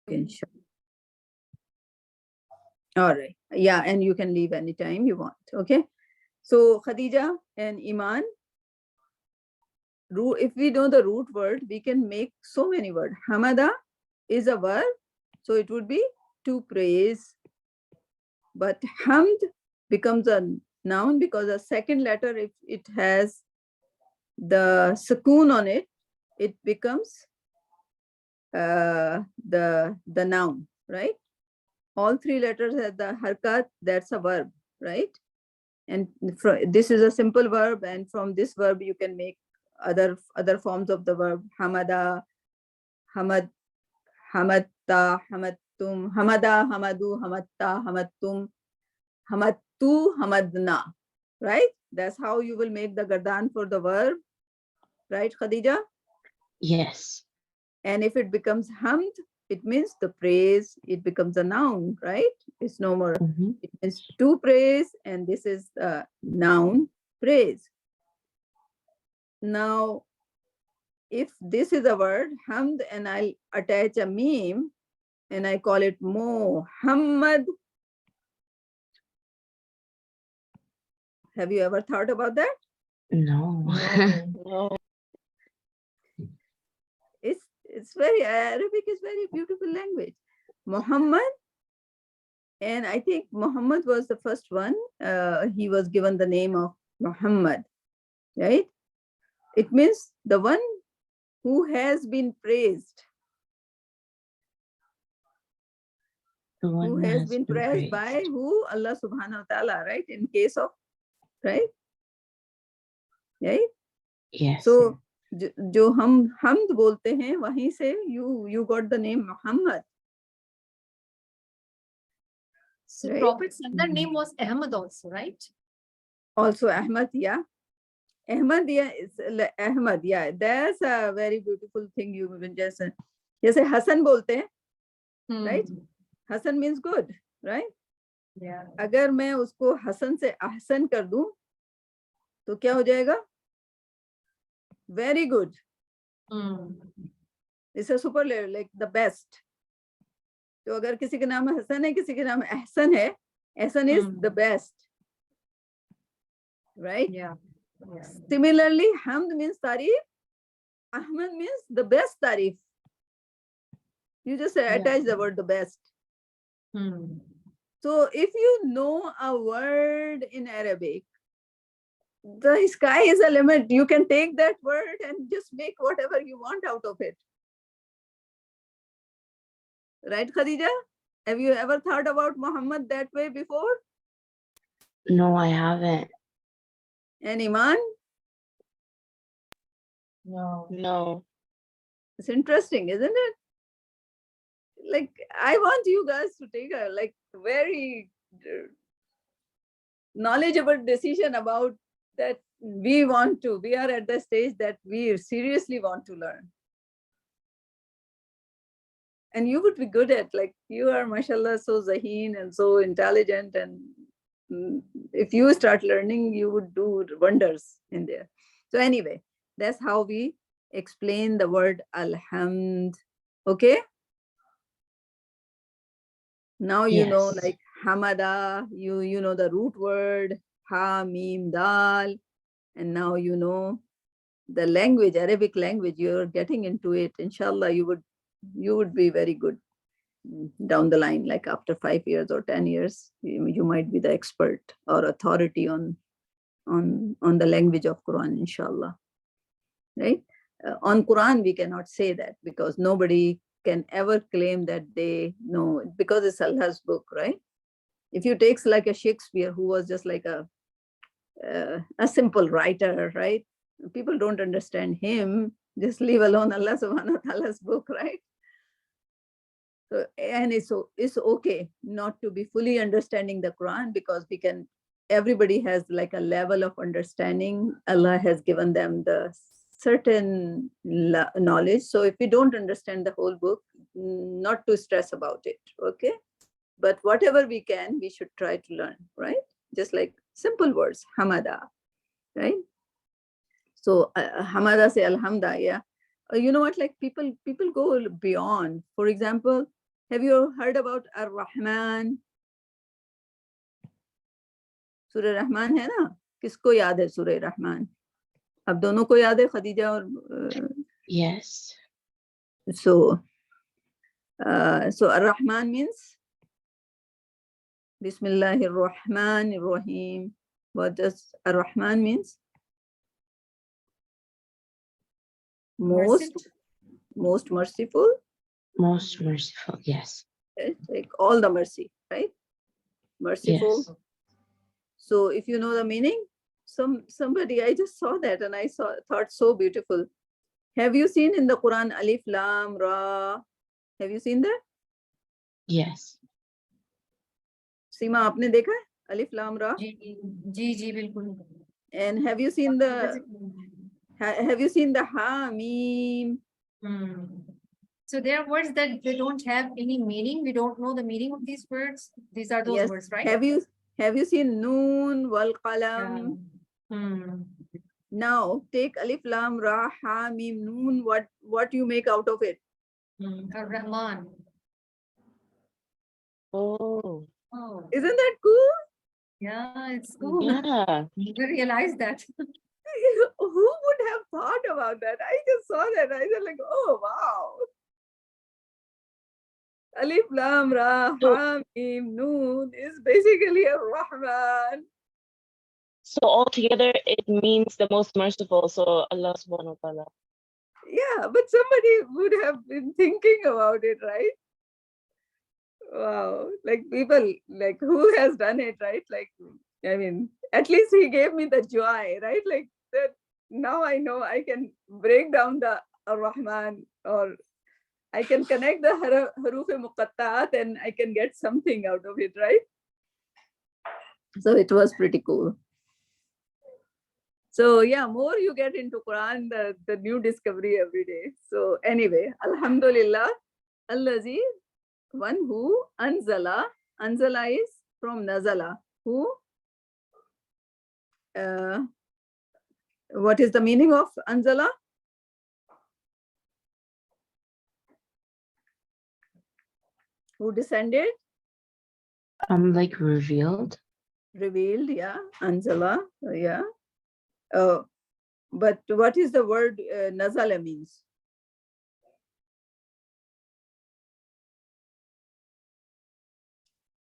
Inshallah. All right. Yeah, and you can leave anytime you want. Okay. So Khadija and Iman, if we know the root word, we can make so many words. Hamada is a verb, so it would be to praise. But hamd becomes a noun because the second letter, if it has the sukoon on it, it becomes the noun, right? All three letters have the harkat, that's a verb, right? And this is a simple verb, and from this verb you can make other forms of the verb. Hamada, hamad, hamatta, hamattum, hamada, hamadu, hamatta, hamattum, hamattu, hamadna, right? That's how you will make the gardan for the verb, right, Khadija? Yes. And if it becomes hamd, it means the praise, it becomes a noun, right? It's no more. It means to praise, and this is the noun praise. Now, if this is a word, hamd, and I'll attach a meme, and I call it Muhammad. Have you ever thought about that? No. No. It's very, Arabic is very beautiful language. Muhammad, and I think Muhammad was the first one. He was given the name of Muhammad, right? It means the one who has been praised. The one Who has been praised by who? Allah subhanahu wa ta'ala, right? In case of, right? Right? Yes. So, जो हम हमद बोलते हैं, वहीं से you got the name Muhammad. So right? Prophet's other name was Ahmad also, right? Also Ahmad, yeah. Ahmad, yeah, it's Ahmad, yeah. That's a very beautiful thing you just, जैसे हसन बोलते हैं, right? Hasan means good, right? Yeah. अगर मैं उसको हसन से अहसन कर दूं, तो क्या हो जाएगा? Very good. It's a superlative, like the best. तो अगर किसी का नाम हसन है, किसी का नाम एहसन है, Ehsan is the best, right? Yeah. Similarly, hamd means tarif, Ahmad means the best tarif. You just attach the word the best. So if you know a word in Arabic, the sky is a limit. You can take that word and just make whatever you want out of it. Right, Khadija? Have you ever thought about Muhammad that way before? No, I haven't. And Iman? No. It's interesting, isn't it? Like, I want you guys to take a very knowledgeable decision about that. We are at the stage that we seriously want to learn. And you would be good at, you are, mashallah, so zaheen and so intelligent. And if you start learning, you would do wonders in there. So anyway, that's how we explain the word alhamd. Okay? Now you know, like hamada, you know the root word, ha, mim, dal. And now you know the language, Arabic language, you're getting into it. Inshallah, you would be very good down the line, like after 5 years or 10 years, you might be the expert or authority on the language of Quran, inshallah. Right? On Quran, we cannot say that because nobody can ever claim that they know, because it's Allah's book, right? If you take like a Shakespeare, who was just like a simple writer, right? People don't understand him, just leave alone Allah subhanahu wa ta'ala's book, right? So, and it's okay not to be fully understanding the Quran, because everybody has like a level of understanding. Allah has given them the certain knowledge. So if we don't understand the whole book, not to stress about it, okay? But whatever we can, we should try to learn, right? Just like simple words, hamada, right? So hamada say alhamda, yeah. You know what, like people go beyond. For example, Have you heard about Ar-Rahman? Surah Rahman है ना? किसको याद है Surah Rahman? अब दोनों को याद है, खदीजा और Yes. so Ar-Rahman means Bismillahir Rahmanir Rahim. What does Ar-Rahman means? Most merciful. Most merciful. Yes. Right? Like all the mercy, right? Merciful. Yes. So if you know the meaning, somebody, I just saw that and I thought so beautiful. Have you seen in the Quran Alif Lam Ra? Have you seen that? Yes. Seema, आपने देखा है Alif Lam Ra? जी बिल्कुल. And have you seen the Ha Mim? So there are words that they don't have any meaning. We don't know the meaning of these words. These are those Yes. words, right? Have you seen Noon wal Qalam? Now take Alif Lam Ra Ha Mim Noon. What you make out of it? Ar-Rahman. Oh. Oh, Isn't that cool? yeah, it's cool. Yeah. We realize that. Who would have thought about that? I just saw that. I was like, oh wow. Alif Lam Ra Ha Mim Noon is basically a Rahman. So altogether, it means the most merciful. So Allah subhanahu wa ta'ala. Yeah, but somebody would have been thinking about it, right? Wow. Like people, like who has done it, right? Like, I mean, at least he gave me the joy, right? Like that now I know I can break down the Ar-Rahman, or I can connect the haruf-e-muqatta'at and I can get something out of it, right? So it was pretty cool. So yeah, more you get into Quran, the new discovery every day. So anyway, Alhamdulillah, Allazi, one who anzala is from nazala. Who? What is the meaning of anzala? Who descended? Like revealed. Revealed, yeah. Anzala, yeah. But what is the word nazala means?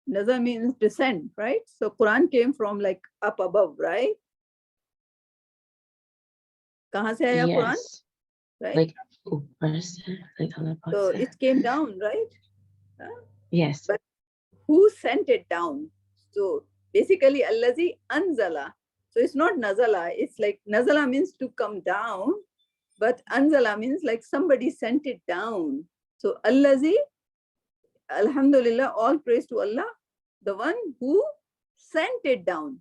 Nazar means descent, right? So Quran came from like up above, right? Kahan se aaya Quran? Yes. Right? Like Allah So said. it came down, right? Yes. But who sent it down? So basically, Allazi anzala. So it's not nazala. It's like nazala means to come down, but anzala means like somebody sent it down. So Allazi, Alhamdulillah, all praise to Allah, the one who sent it down.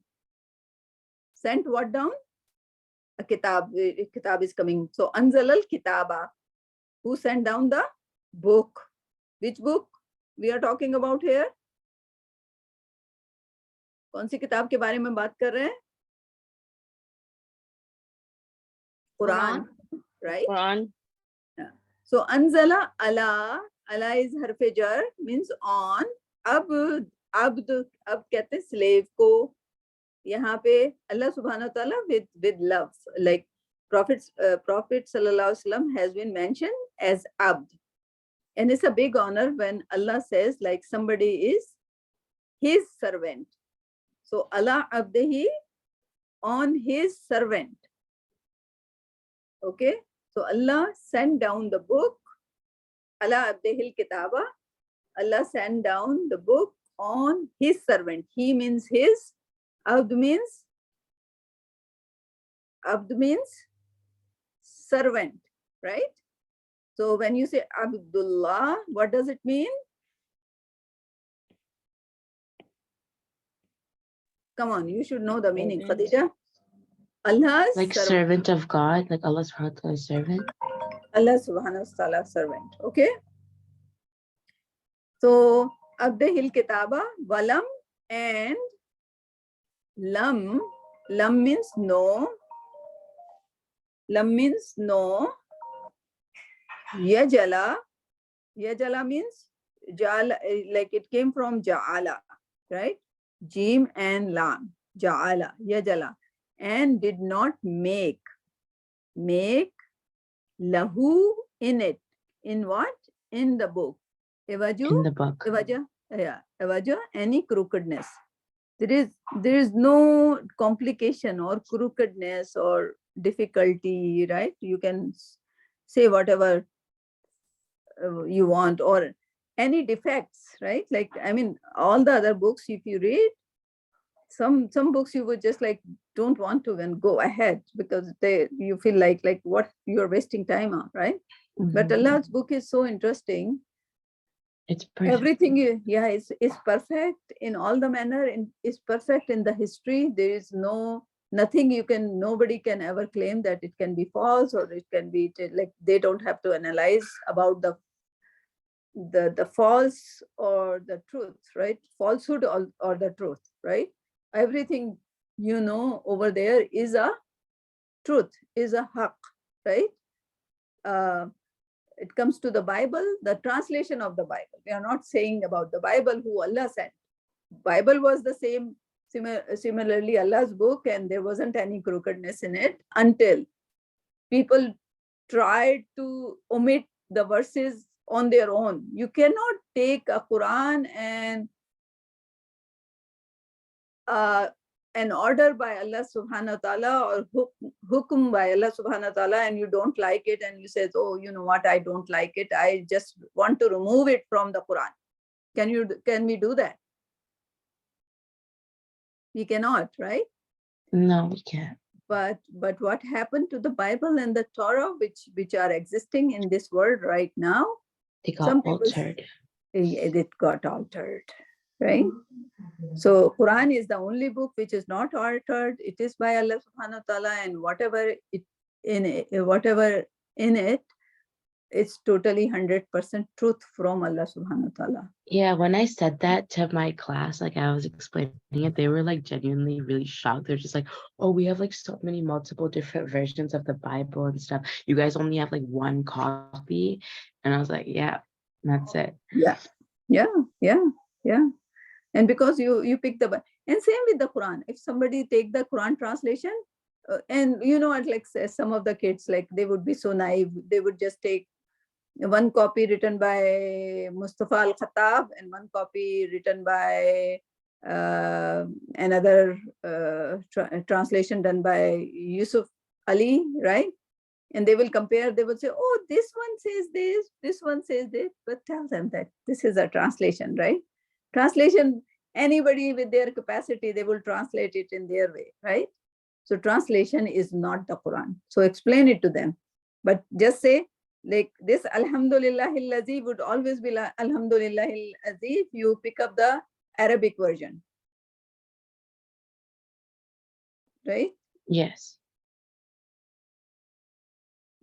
Sent what down? A kitab. Kitab is coming. So anzal al kitaba. Who sent down the book? Which book we are talking about here? कौन सी किताब के बारे में बात कर रहे हैं? Quran, right? Quran. Yeah. So anzala ala is harfe jar, means on. अब कहते हैं slave को. यहाँ पे Allah subhanahu wa ta'ala with love, like Prophet sallallahu alaihi wasallam has been mentioned as abd, and it's a big honor when Allah says like somebody is his servant. So Allah abdihi, on his servant. Okay, so Allah sent down the book. Allah abdihil kitaba. Allah sent down the book on his servant. He means his. Abd means servant, right? So when you say Abdullah, what does it mean? Come on, you should know the meaning, Khadija. Allah's Like servant of God, like Allah subhanahu wa ta'ala's servant. Allah subhanahu wa ta'ala's servant. Okay. So Abdihil Kitaba, Walam, and Lam. Lam means no. Lam means no. Yajala. Yajala means Jala, like it came from Ja'ala, right? Jim and Lam, Ja'ala, Yajala, and did not make lahu in it. In what? In the book. Evaju, In the book. evaja, any crookedness. There is no complication or crookedness or difficulty, right? You can say whatever you want, or any defects, right? Like, I mean, all the other books, if you read, some books you would just like don't want to and go ahead because you feel like what you're wasting time on, right? But Allah's book is so interesting. It's perfect. Everything is perfect in all the manner, and is perfect in the history. There is nobody can ever claim that it can be false, or it can be like, they don't have to analyze about the false or the truth, right? Falsehood or the truth, right? Everything over there is a truth, is a haq, right? It comes to the Bible, the translation of the Bible. We are not saying about the Bible who Allah sent. Bible was the same, similarly Allah's book, and there wasn't any crookedness in it until people tried to omit the verses on their own. You cannot take a Quran and an order by Allah subhanahu wa ta'ala, or hukum by Allah subhanahu wa ta'ala, and you don't like it, and you say, oh, you know what, I don't like it, I just want to remove it from the Quran. Can we do that? We cannot, right? No, we can't. But what happened to the Bible and the Torah, which are existing in this world right now? They got altered. It got altered, right? So Quran is the only book which is not altered. It is by Allah subhanahu wa ta'ala, and whatever in it, it's totally 100% truth from Allah subhanahu wa ta'ala. Yeah, when I said that to my class, like I was explaining it, they were like genuinely really shocked. They're just like, oh, we have like so many multiple different versions of the Bible and stuff. You guys only have like one copy. And I was like, yeah, that's it. Yeah. And because you pick and same with the Quran. If somebody take the Quran translation, and like some of the kids, like they would be so naive, they would just take one copy written by Mustafa Al-Khattab and one copy written by another translation done by Yusuf Ali, right? And they will compare, they will say, oh, this one says this one says this, but tell them that this is a translation, right? Translation, anybody with their capacity, they will translate it in their way, right? So translation is not the Quran. So explain it to them. But just say, like this Alhamdulillahil Lazi would always be Alhamdulillahil Lazi if you pick up the Arabic version. Right? Yes.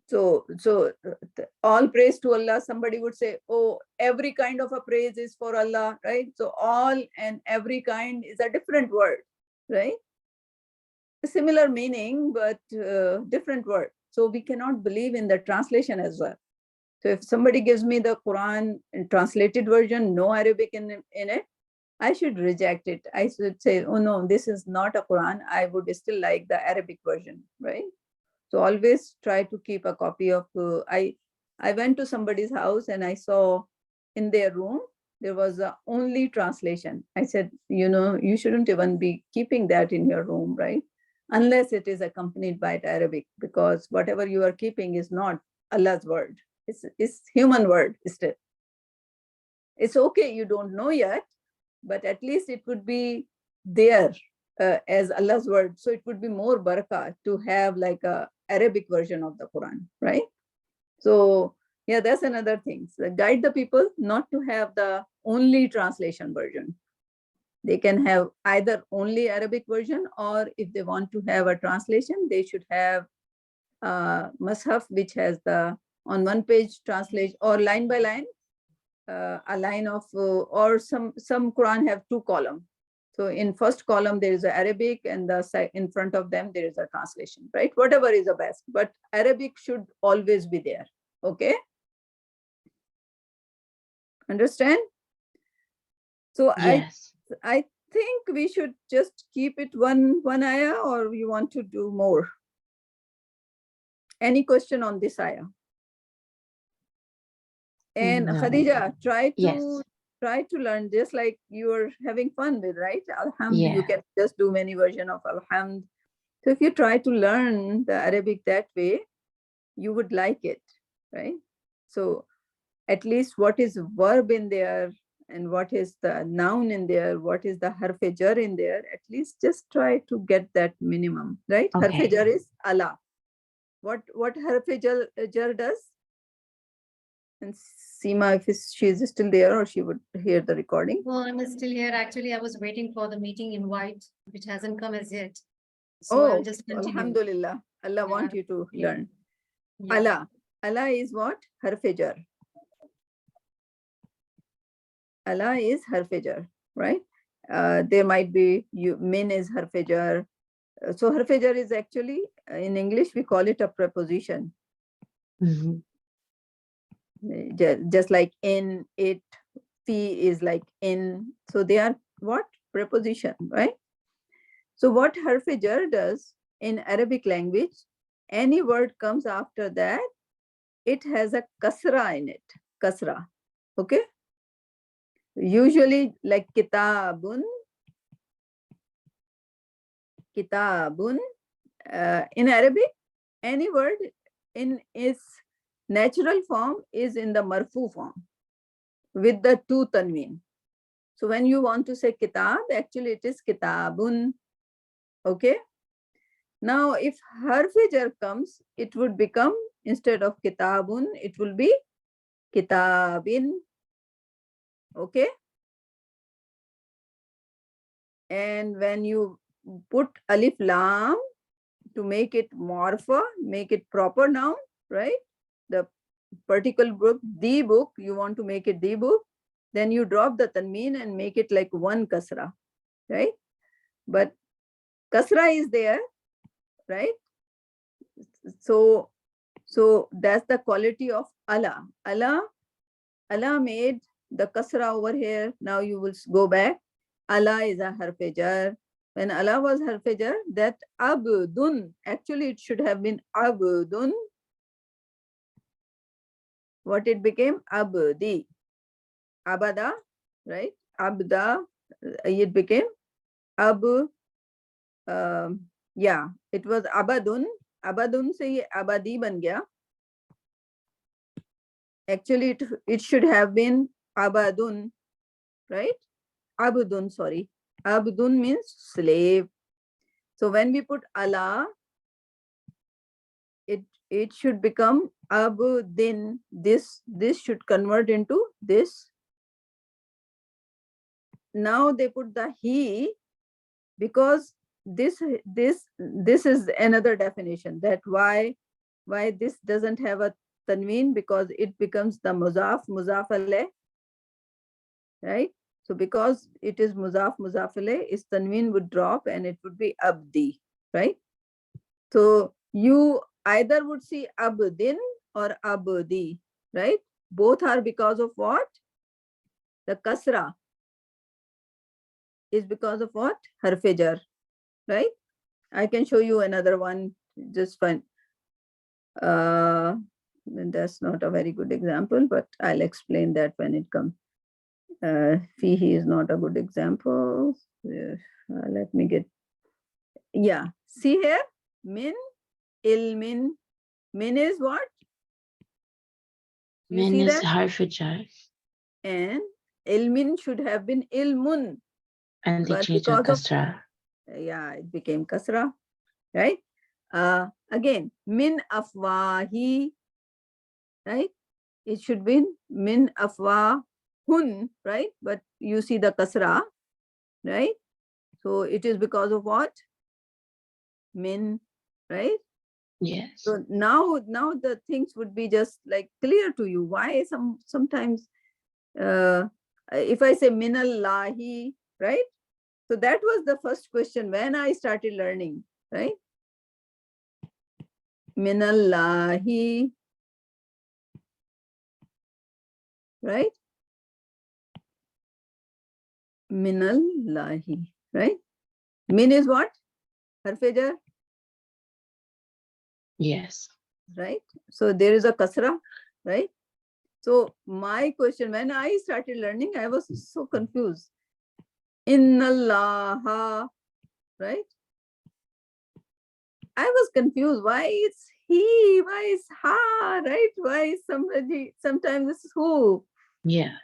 So all praise to Allah. Somebody would say, oh, every kind of a praise is for Allah, right? So all and every kind is a different word, right? A similar meaning, but different word. So we cannot believe in the translation as well. So if somebody gives me the Quran in translated version, no Arabic in it, I should reject it. I should say, oh no, this is not a Quran. I would still like the Arabic version, right? So always try to keep a copy of, I went to somebody's house and I saw in their room, there was a only translation. I said, you shouldn't even be keeping that in your room, right? Unless it is accompanied by Arabic, because whatever you are keeping is not Allah's word. It's human word still. It's okay, you don't know yet, but at least it would be there as Allah's word. So it would be more barakah to have like a Arabic version of the Quran, right? So yeah, that's another thing. So guide the people not to have the only translation version. They can have either only Arabic version, or if they want to have a translation, they should have Mashaf, which has the on one page translation, or line by line, a line of, or some Quran have two columns. So in first column, there is Arabic, and in front of them, there is a translation, right? Whatever is the best, but Arabic should always be there, okay? Understand? So Yes. I think we should just keep it one ayah, or you want to do more? Any question on this ayah? And No. Khadija, try Yes. to learn, just like you are having fun with, right? Alhamd, you Yeah. can just do many version of Alhamd. So if you try to learn the Arabic that way, you would like it, right? So at least what is verb in there and what is the noun in there, what is the harf jar in there, at least just try to get that minimum, right? Harf Okay. jar is Allah. What harf jar does? And Seema, if she is still there, or she would hear the recording. Well, I'm still here. Actually, I was waiting for the meeting invite, which hasn't come as yet. So I'll Oh, just continue. Alhamdulillah. Allah Yeah. want you to learn. Yeah. Allah. Allah is what? Harf jar. Allah is harf jar, right? There might be min is harf jar. So harf jar is actually, in English, we call it a preposition. Mhm. Just like in, it, fi is like in. So they are what? Preposition, right? So what harf jar does in Arabic language, any word comes after that, it has a kasra in it. Kasra. Okay? Usually like kitabun. Kitabun. In Arabic, any word in its natural form is in the marfu form with the two tanween. So when you want to say kitab, actually it is kitabun. Okay? Now if harf jar comes, it would become, instead of kitabun, it will be kitabin. Okay? And when you put alif lam to make it morpha, make it proper noun, right? The particular book, the book, you want to make it the book, then you drop the tanween and make it like one kasra, right? But kasra is there, right? So that's the quality of Allah. Allah made the kasra over here. Now you will go back. Allah is a harf jar. When Allah was harf jar, that abdun, actually it should have been abdun. What it became? Abdi. Abada, right? Abda, it became yeah, it was abadun. Abadun se ye abadi ban gaya. Actually, it should have been abadun, right? Abdun, sorry. Abdun means slave. So when we put Allah, it should become abdin. This should convert into this. Now they put the he, because this is another definition, that why this doesn't have a tanween, because it becomes the muzaf alayh, right? So because it is muzaf alayh, its tanween would drop and it would be abdi, right? So you either would see abdin or abdi, right? Both are because of what? The kasra is because of what? Harf jar, right? I can show you another one, just fine. That's not a very good example, but I'll explain that when it comes. Fihi is not a good example. Let me get, yeah. See here, min, ilmin. Min is what? You Min see is that? harf jar. And ilmin should have been ilmun. And they But changed to because of, kasra. yeah, it became kasra, right? Again, min afwahi, right? It should be min afwahun, right? But you see the kasra, right? So it is because of what? Min, right? Yes. So now the things would be just like clear to you. Why sometimes if I say minallahi, right? So that was the first question when I started learning, right? Minallahi, right? Minallahi, right? Min is what? Harfejar, Yes. right? So there is a kasra, right? So my question, when I started learning, I was so confused. Innallaha, right? I was confused. Why it's he? Why is ha? Right? Why is somebody? Sometimes it's who? Yeah.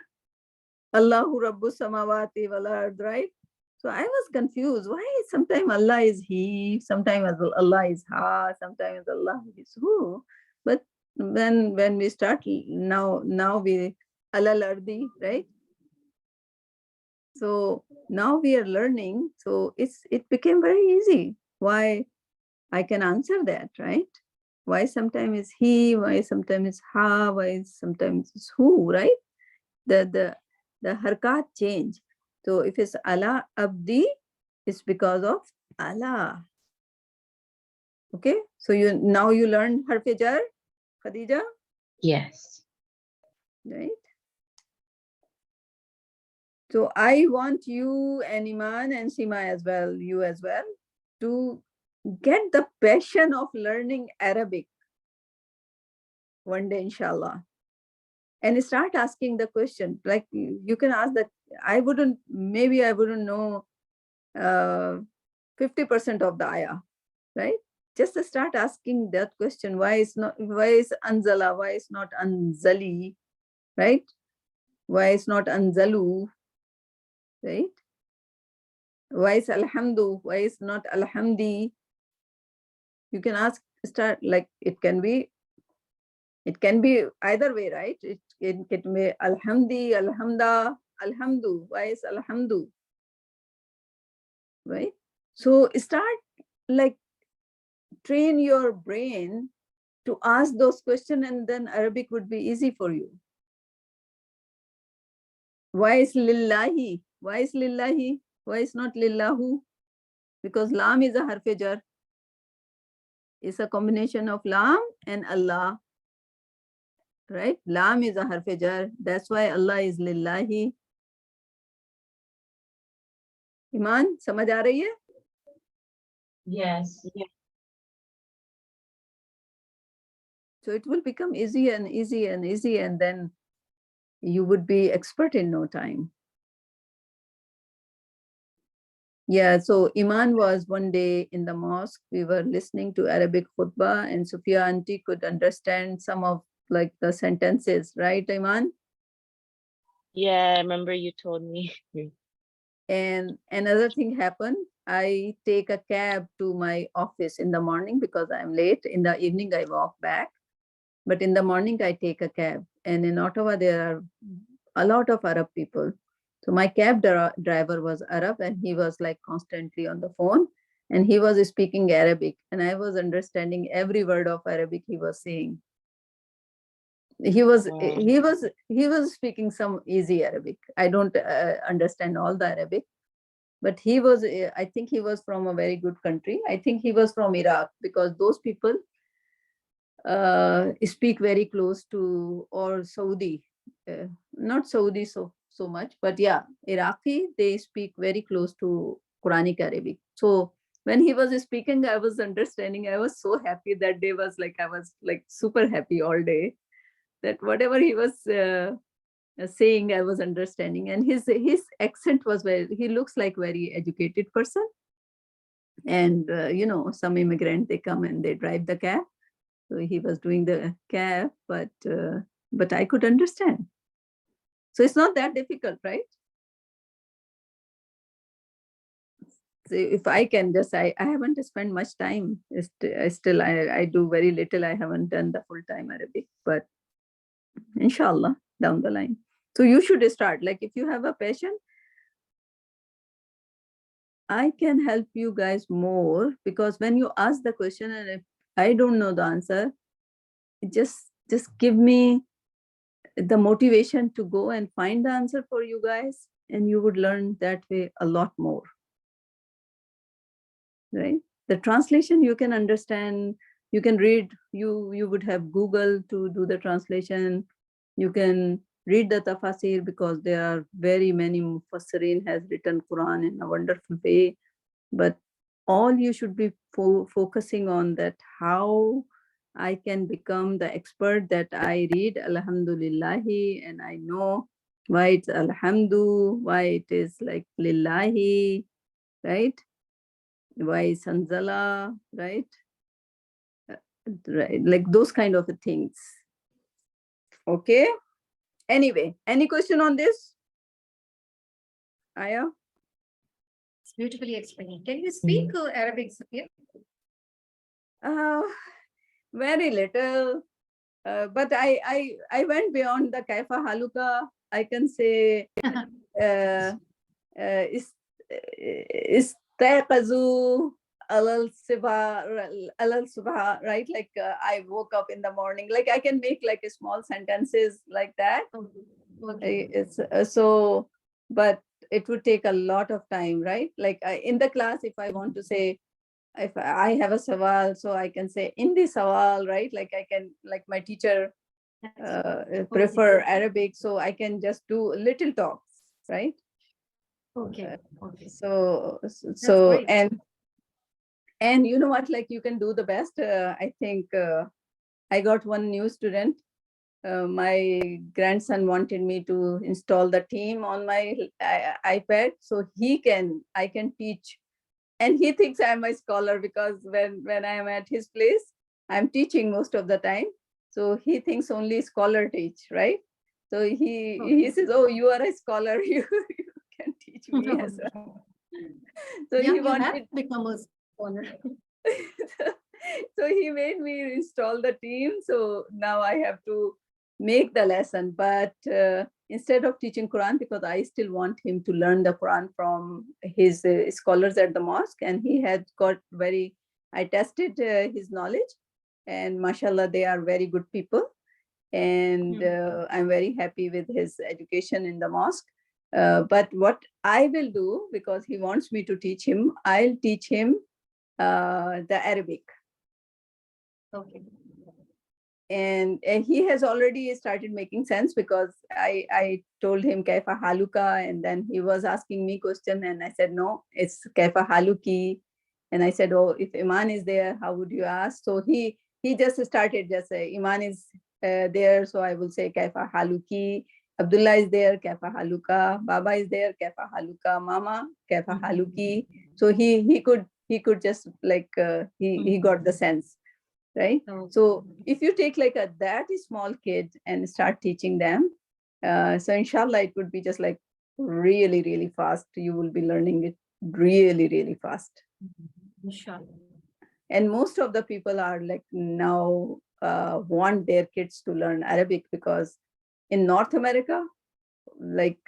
Allahu Rabbu Samawati wal Ard, right? So I was confused. Why sometimes Allah is he, sometimes Allah is ha, sometimes Allah is who. But when we start now we alal ardi, right? So now we are learning. So it became very easy. Why I can answer that, right? Why sometimes it's he, why sometimes it's ha, why sometimes it's who, right? The harkat change. So if it's ala abdi, it's because of Allah. Okay, so now you learn harf jar, Khadija, Yes. right? So I want you and Iman and Sima as well, you as well, to get the passion of learning Arabic one day, inshallah. And start asking the question. Like you can ask that. Maybe I wouldn't know 50% of the ayah, right? Just to start asking that question. Why is anzala? Why is not anzali? Right? Why is not anzalu? Right? Why is alhamdu? Why is not alhamdi? You can start like it can be either way, right? It can be alhamdi, alhamda, alhamdu. Why is alhamdu? Right? So start like train your brain to ask those questions, and then Arabic would be easy for you. Why is lillahi? Why is lillahi? Why is not lillahu? Because lam is a harf jar. It's a combination of lam and Allah. Right? Lam is a harf jar. That's why Allah is lillahi. Iman, samajh aa rahi hai? Yes. So it will become easy and easy and easy, and then you would be expert in no time. Yeah, so Iman was one day in the mosque. We were listening to Arabic khutbah, and Sophia auntie could understand some of like the sentences, right, Iman? Yeah, I remember you told me. And another thing happened. I take a cab to my office in the morning because I'm late. In the evening, I walk back. But in the morning, I take a cab. And in Ottawa, there are a lot of Arab people. So my cab driver was Arab, and he was like constantly on the phone, and he was speaking Arabic, and I was understanding every word of Arabic he was saying. He was Wow. he was speaking some easy Arabic. I don't understand all the Arabic, but he was. I think he was from a very good country. I think he was from Iraq, because those people speak very close to, or Saudi, not Saudi so much, but yeah, Iraqi, they speak very close to Quranic Arabic. So when he was speaking, I was understanding. I was so happy. That day was like, I was like super happy all day, that whatever he was saying, I was understanding. And his accent was he looks like very educated person. And some immigrant, they come and they drive the cab. So he was doing the cab, but I could understand. So it's not that difficult, right? So if I can just, I haven't spent much time. I do very little. I haven't done the full-time Arabic, but inshallah, down the line. So you should start. Like if you have a passion, I can help you guys more, because when you ask the question and if I don't know the answer, just give me the motivation to go and find the answer for you guys, and you would learn that way a lot more, right? The translation you can understand, you can read, you would have Google to do the translation. You can read the tafsir, because there are very many mufassirin has written Quran in a wonderful way. But all you should be focusing on that, how I can become the expert that I read Alhamdulillahi and I know why it's Alhamdu, why it is like Lillahi, right? Why Sanzala, right? Right, like those kind of things. Okay. Anyway, any question on this? Aya? It's beautifully explained. Can you speak Arabic, Safia? Very little. But I went beyond the Kaifa Haluka. I can say istayqazu alal subha, right? Like I woke up in the morning. Like I can make like a small sentences like that. Okay. It's so, but it would take a lot of time, right? Like in the class, if I want to say, if I have a sawal, so I can say in the sawal, right? Like I can, like my teacher prefer Arabic, so I can just do little talks, right? Okay. Okay. So great. and you know what? Like you can do the best. I think I got one new student. My grandson wanted me to install the team on my iPad, so I can teach. And he thinks I'm a scholar because when I'm at his place, I'm teaching most of the time. So he thinks only scholar teach, right? So he says, "Oh, you are a scholar. You can teach me as well." So Yeah, he you have wanted. become a scholar. So he made me install the team. So now I have to make the lesson. But instead of teaching Quran, because I still want him to learn the Quran from his scholars at the mosque, and he had got I tested his knowledge, and mashallah, they are very good people. And I'm very happy with his education in the mosque. But what I will do, because he wants me to teach him, I'll teach him the Arabic. Okay. And he has already started making sense, because I told him Kaifa Haluka, and then he was asking me question, and I said, no, it's Kaifa Haluki. And I said, oh, if Iman is there, how would you ask? So he just started, just say Iman is there, so I will say Kaifa Haluki. Abdullah is there, Kaifa Haluka. Baba is there, Kaifa Haluka. Mama, Kaifa Haluki. So he could just like he got the sense, right? So if you take like that small kid and start teaching them, so inshallah it would be just like really, really fast. You will be learning it really, really fast. Inshallah. And most of the people are like now want their kids to learn Arabic, because in North America, like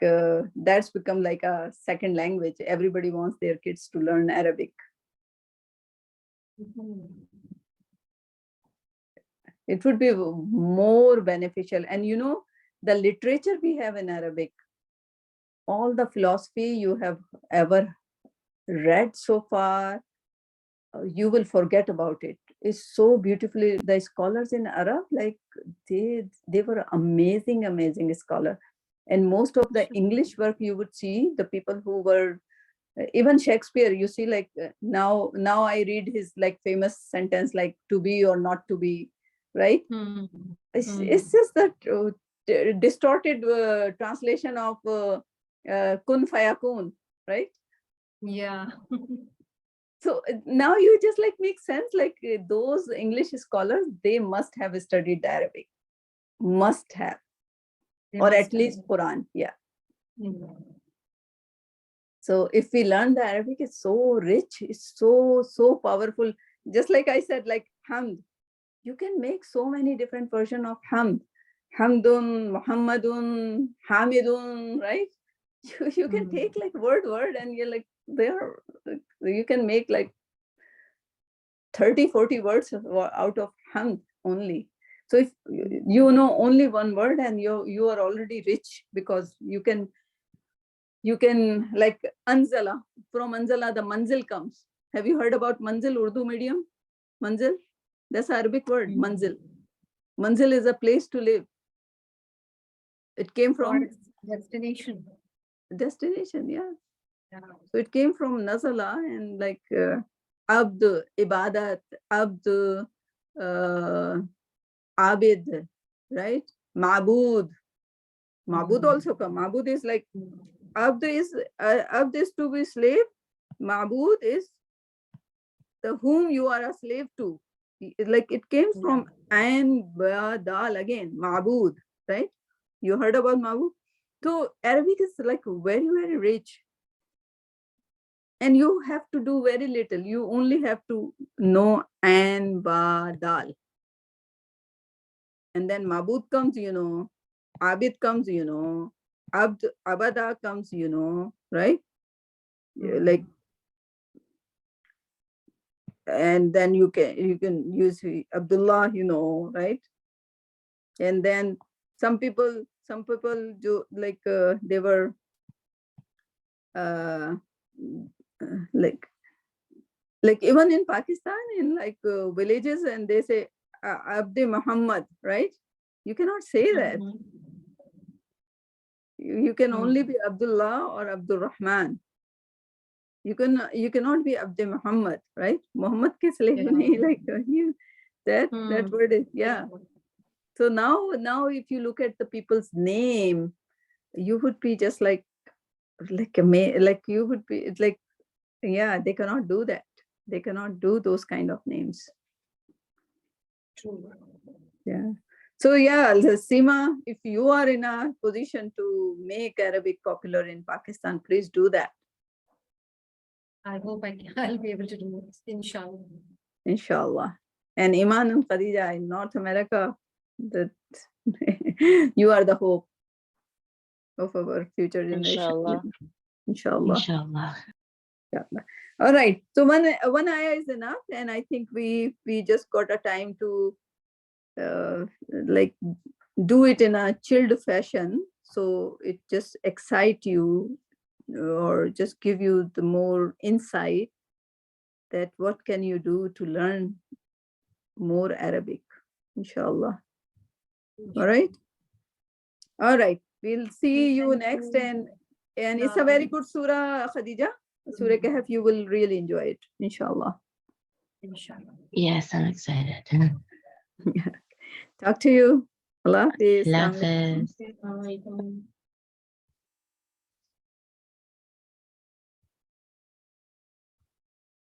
that's become like a second language. Everybody wants their kids to learn Arabic. It would be more beneficial. And you know, the literature we have in Arabic, all the philosophy you have ever read so far, you will forget about it. It's so beautifully, the scholars in Arab, like they were amazing scholar. And most of the English work you would see, the people who were, even Shakespeare, you see, like now I read his like famous sentence, like to be or not to be, right? It's just that distorted translation of kun fayakun, right? Yeah. So now you just like make sense, like those English scholars, they must have studied Arabic, must have, or at least Quran. Yeah. So if we learn the Arabic, it's so rich, it's so powerful. Just like I said, like hamd, you can make so many different versions of hamd. Hamdun, Muhammadun, Hamidun, right? You can take like word, and you're like, you can make like 30, 40 words out of hamd only. So if you know only one word, and you are already rich, because you can like anzala, from anzala the manzil comes. Have you heard about manzil, Urdu medium? Manzil, that's Arabic word, manzil. Manzil is a place to live. It came Or from its destination. destination, yeah. Yeah. So it came from Nazala and like Abd, Ibadat, Abd, Abid, right? Mabud. Mabud also come. Mabud is like Abd is to be slave. Mabud is the whom you are a slave to. Like it came from Ain Ba Dal again, Mabud, right? You heard about Mabud? So Arabic is like very, very rich. And you have to do very little. You only have to know Ain Ba Dal. And then Mabud comes, Abid comes, Abd, Abada comes, right? Like, and then you can use Abdullah, right? And then some people do like they were like even in Pakistan in like villages, and they say Abdi Muhammad, right? You cannot say that. You can only be Abdullah or Abdul Rahman. You cannot be Abdi Muhammad, right? Muhammad ke slave nahi, like that word is, yeah. So now if you look at the people's name, you would be just like you would be, it's like, yeah, they cannot do that. They cannot do those kind of names. True. Yeah. So yeah, Seema, if you are in a position to make Arabic popular in Pakistan, please do that. I hope I'll be able to do it, inshallah. Inshallah. And Iman and Khadija in North America, that you are the hope of our future generation. Inshallah. Inshallah. Inshallah. Inshallah. All right. So one ayah is enough, and I think we just got a time to like do it in a chilled fashion, so it just excite you or just give you the more insight that what can you do to learn more Arabic, inshallah. All right. We'll see you next, and it's a very good surah, Khadija. Surah Kahf, you will really enjoy it, inshallah. Inshallah. Yes, I'm excited. Talk to you. Allah Hafiz. Love Assalamu alaikum. it.